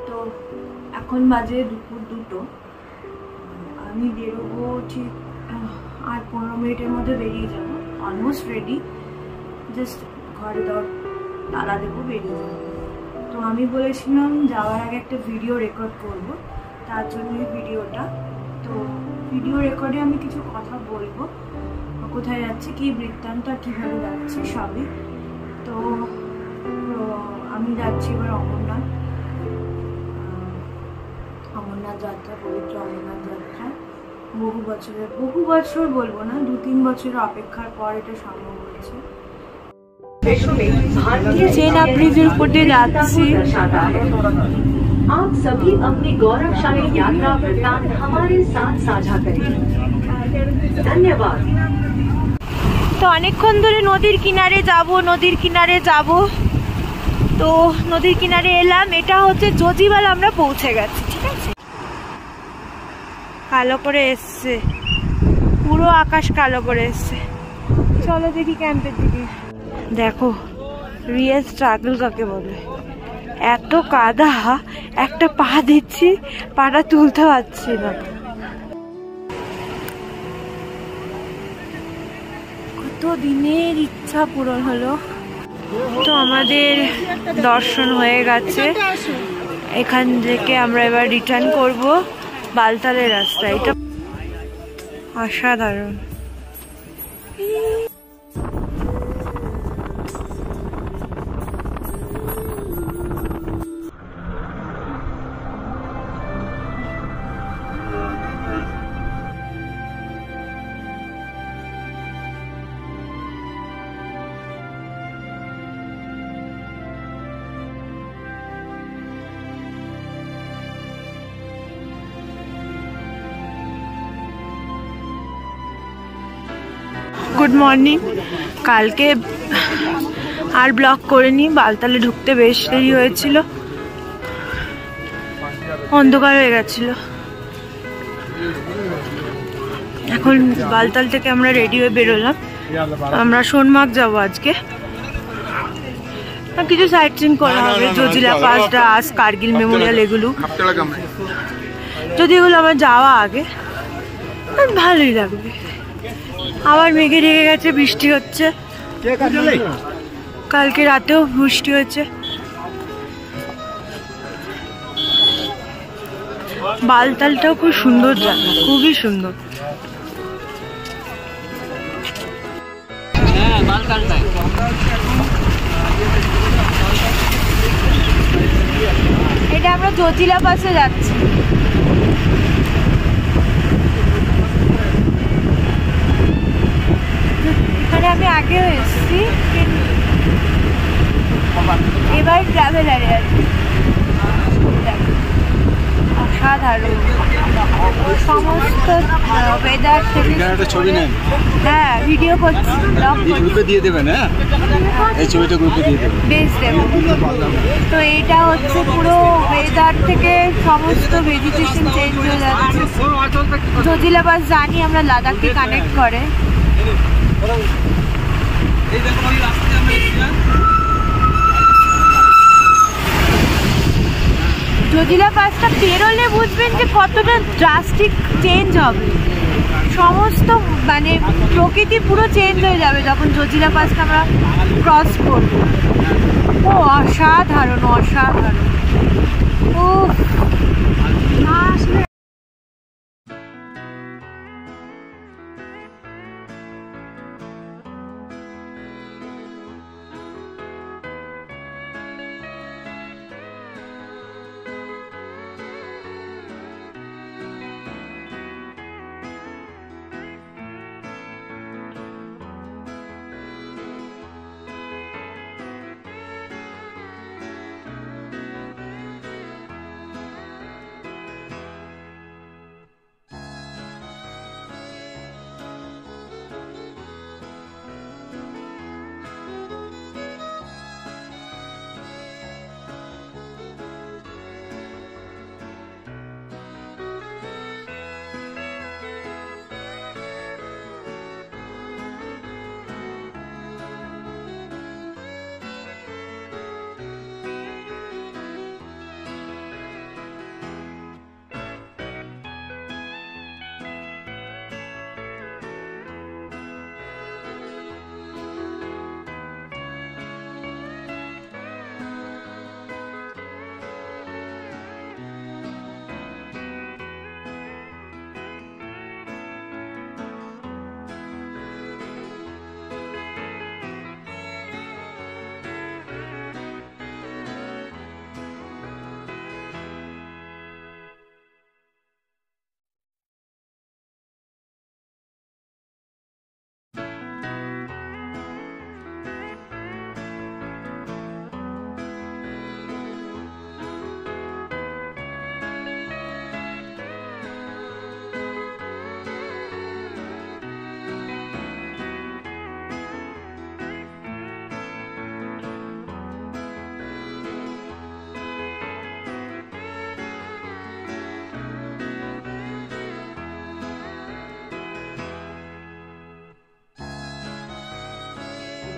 তো এখন বাজে দুপুর 2টো। আমি বেরোবো ঠিক আর 15 মিনিটের মধ্যে বেরিয়ে যাবো। অলমোস্ট রেডি, জাস্ট ঘরে তালা দেবো, বেরিয়ে যাবো। তো আমি বলেছিলাম যাওয়ার আগে একটা ভিডিও রেকর্ড করব, তার জন্যই ভিডিওটা। তো ভিডিও রেকর্ডে আমি কিছু কথা বলবো, কোথায় যাচ্ছে, কি বৃত্তান্ত, কীভাবে যাচ্ছে সবই। তো আমি যাচ্ছি এবার অমরনাথ যাত্রা, পবিত্র অমরনাথ যাত্রা। বহু বছর বলবো না, 2-3 বছরের অপেক্ষার পর এটা সম্ভব হয়েছে। চেন ব্রিজের উপর দিয়ে যাচ্ছি। आप सभी अपनी गौरवशाली यात्रा वृत्तांत हमारे साथ साझा करें। धन्यवाद। তো অনেকক্ষণ ধরে নদীর কিনারে যাব। তো নদীর কিনারে এলাম, এটা হচ্ছে জজিবাল, আমরা পৌঁছে গেছি। ঠিক আছে, কালো করে এসছে, পুরো আকাশ কালো করে এসছে। চলো দেখি ক্যাম্পের দিকে। দেখো রিয়েল স্ট্রাগল কাকে বলে। এত কাদা, একটা পা দিচ্ছি, পাটা তুলতে পারছি না। কত দিনের ইচ্ছা পূরণ হলো। তো আমাদের দর্শন হয়ে গেছে। এখান থেকে আমরা এবার রিটার্ন করব বালতালের রাস্তায়। এটা অসাধারণ। Good morning. কালকে আর ব্লগ করিনি, বালতালে ঢুকতে বেশ দেরি হয়েছিল, অন্ধকার হয়ে গেছিল। এখন বালতাল থেকে আমরা রেডি হয়ে বেরোলাম। আমরা সোনমার্গ যাবো আজকে। কিছু সাইট সিন করা হবে, জজিলা পাস, ডাস, কার্গিল মেমোরিয়াল, এগুলো। যদি এগুলো আমার যাওয়া আগে, ভালোই লাগবে। আবার মেঘে ঢেকে গেছে, বৃষ্টি হচ্ছে। কালকে রাতেও বৃষ্টি হয়েছে। বালতালটাও খুব সুন্দর জায়গা, খুবই সুন্দর। এটা আমরা জজিলা পাসে যাচ্ছি। এখানে আমি আগেও এসেছি, এবার ট্রাভেলারে আছি। অসাধারণ সমস্ত ওয়েদার থেকে। হ্যাঁ, ভিডিও করছি, গ্রুপে দিয়ে দেবেন। হ্যাঁ, এই ছবিটা গ্রুপে দিয়ে দেবেন, বেশ দেব। তো এইটা হচ্ছে পুরো ওয়েদার থেকে সমস্ত ভেজিটেশন চেঞ্জ হয়ে যাচ্ছে। জজিলা পাস জানি আমরা, লাদাখকে কানেক্ট করে। জজিলা পাসটা পেরোলে বুঝবেন যে কতটা ড্রাস্টিক চেঞ্জ হবে। সমস্ত মানে প্রকৃতি পুরো চেঞ্জ হয়ে যাবে যখন জজিলা পাসটা আমরা ক্রস করব। ও অসাধারণ, অসাধারণ। ও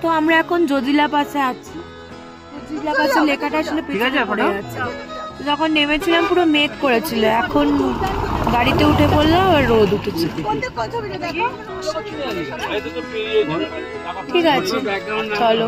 তো আমরা এখন জজিলা পাসে আছি। জজিলা পাসে লেখাটা আসলে পেছনে পড়ে আছে। যখন নেমেছিলাম পুরো মেঘ করেছিল, এখন গাড়িতে উঠে পড়লাম আর রোদ উঠেছে। ঠিক আছে চলো।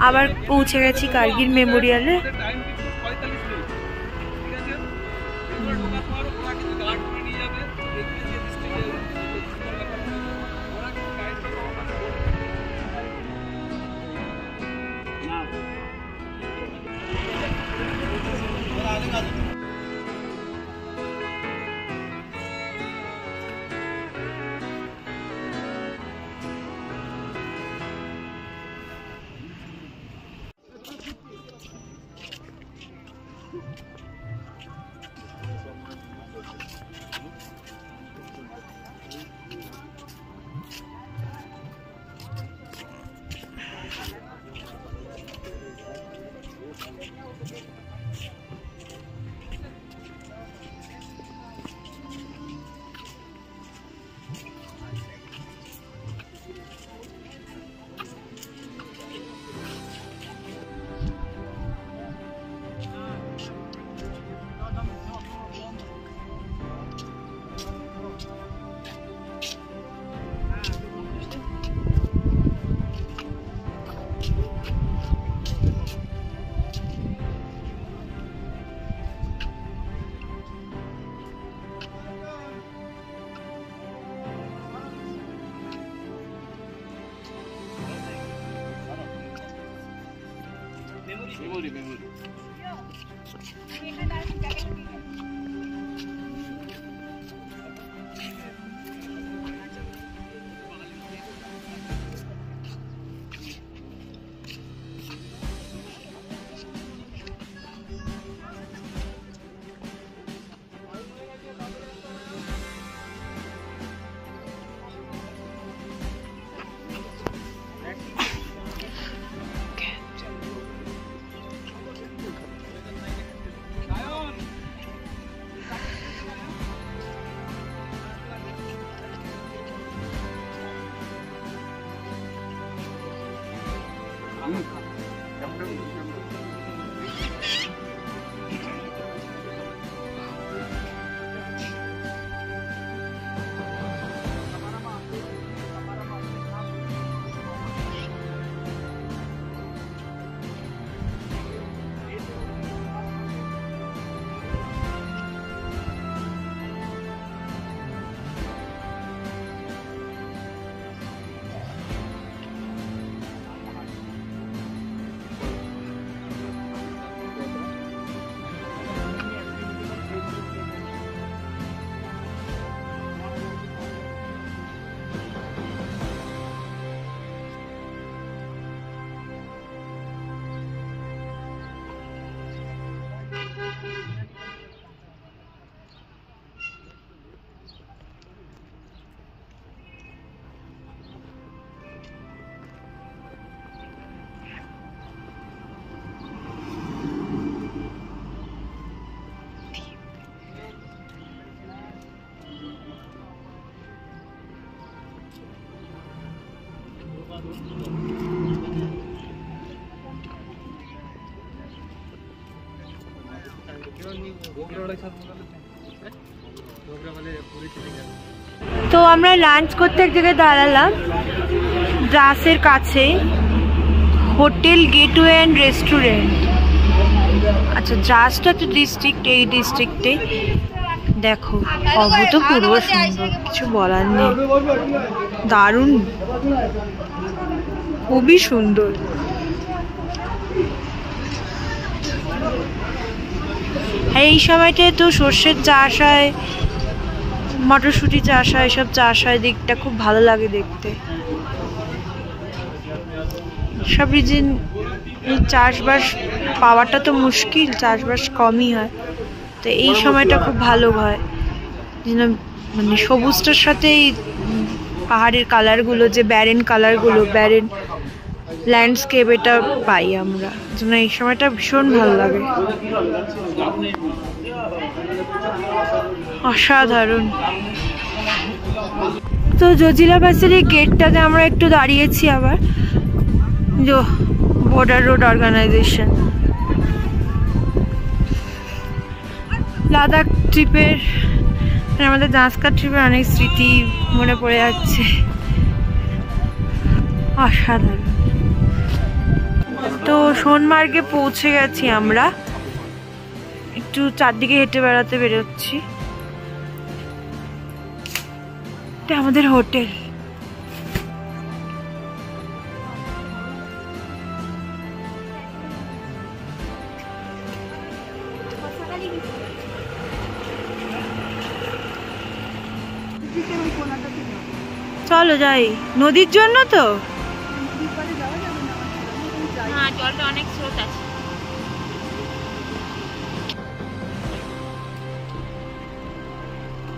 আবার পৌঁছে গেছি কার্গিল মেমোরিয়ালে। memory. তো আমরা লাঞ্চ করতে এক জায়গায় দাঁড়ালাম দ্রাসের কাছে, হোটেল গেটওয়ে অ্যান্ড রেস্টুরেন্ট। আচ্ছা, দ্রাসটা তো ডিস্ট্রিক্ট, এই ডিস্ট্রিক্টে। দেখো অভূতপূর্ব সুন্দর, কিছু বলার নেই, দারুণ, খুবই সুন্দর। এই সময়টায় তো সর্ষের চাষ হয়, মটরশুঁটি চাষ হয়, সব চাষ হয়, দিকটা খুব ভালো লাগে দেখতে। সব রিজন এই চাষবাস পাওয়াটা তো মুশকিল, চাষবাস কমই হয়, তো এই সময়টা খুব ভালো হয়, মানে সবুজটার সাথে পাহাড়ের কালারগুলো, যে ব্যারেন কালারগুলো, ব্যারেন ল্যান্ডস্কেপ, এটা পাই আমরা, জন্য এই সময়টা ভীষণ ভালো লাগে, অসাধারণ। তো জজিলা পাসের এই গেটটাতে আমরা একটু দাঁড়িয়েছি, আবার বর্ডার রোড অর্গানাইজেশন। লাদাখ ট্রিপের, আমাদের জাঁসকা ট্রিপের অনেক স্মৃতি মনে পড়ে যাচ্ছে, অসাধারণ। তো সোনমার্গে পৌঁছে গেছি আমরা, একটু চারদিকে হেঁটে বেড়াতে বেরোচ্ছি। এটা আমাদের হোটেল। চলো যাই, নদীর জন্য তো। হ্যাঁ, জলটা অনেক স্রোত আছে।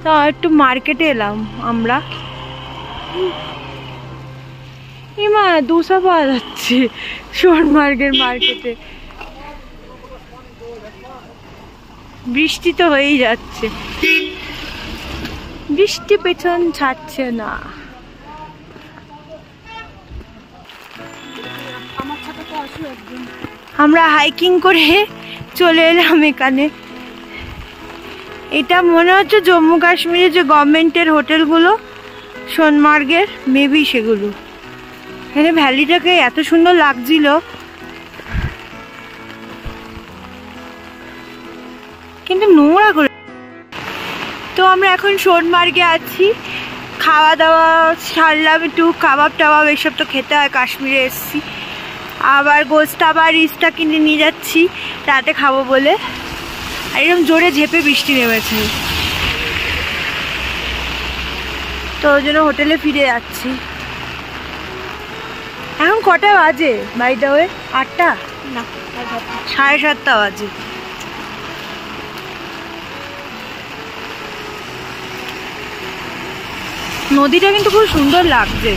তো একটু মার্কেটে এলাম আমরা। এমা দোসা পাওয়া যাচ্ছে সোনমার্গের মার্কেটে। বৃষ্টি তো হয়েই যাচ্ছে, বৃষ্টি পেছন ছাড়ছে না। আমরা হাইকিং করে চলে এলাম এখানে। এটা মনে হচ্ছে জম্মু কাশ্মীরে যে গভর্নমেন্টের হোটেলগুলো সোনমার্গের, মেবি সেগুলো। এখানে ভ্যালিটাকে এত সুন্দর লাগছিল, কিন্তু নোংরা করে। তো আমরা এখন সোনমার্গে আছি, খাওয়া দাওয়া সারলাম, একটু কাবাব টাবাব এসব তো খেতে হয়, কাশ্মীরে এসছি। আবার গোস্তা বা রিসটা কিনে নিয়ে যাচ্ছি রাতে খাবো বলে। আর এরকম জোরে ঝেপে বৃষ্টি নেমেছে, তো ওই জন্য হোটেলে ফিরে যাচ্ছি। এখন কটা বাজে বাই দ্য ওয়ে? 8টা না, 7:30 বাজে। নদীটা কিন্তু খুব সুন্দর লাগছে।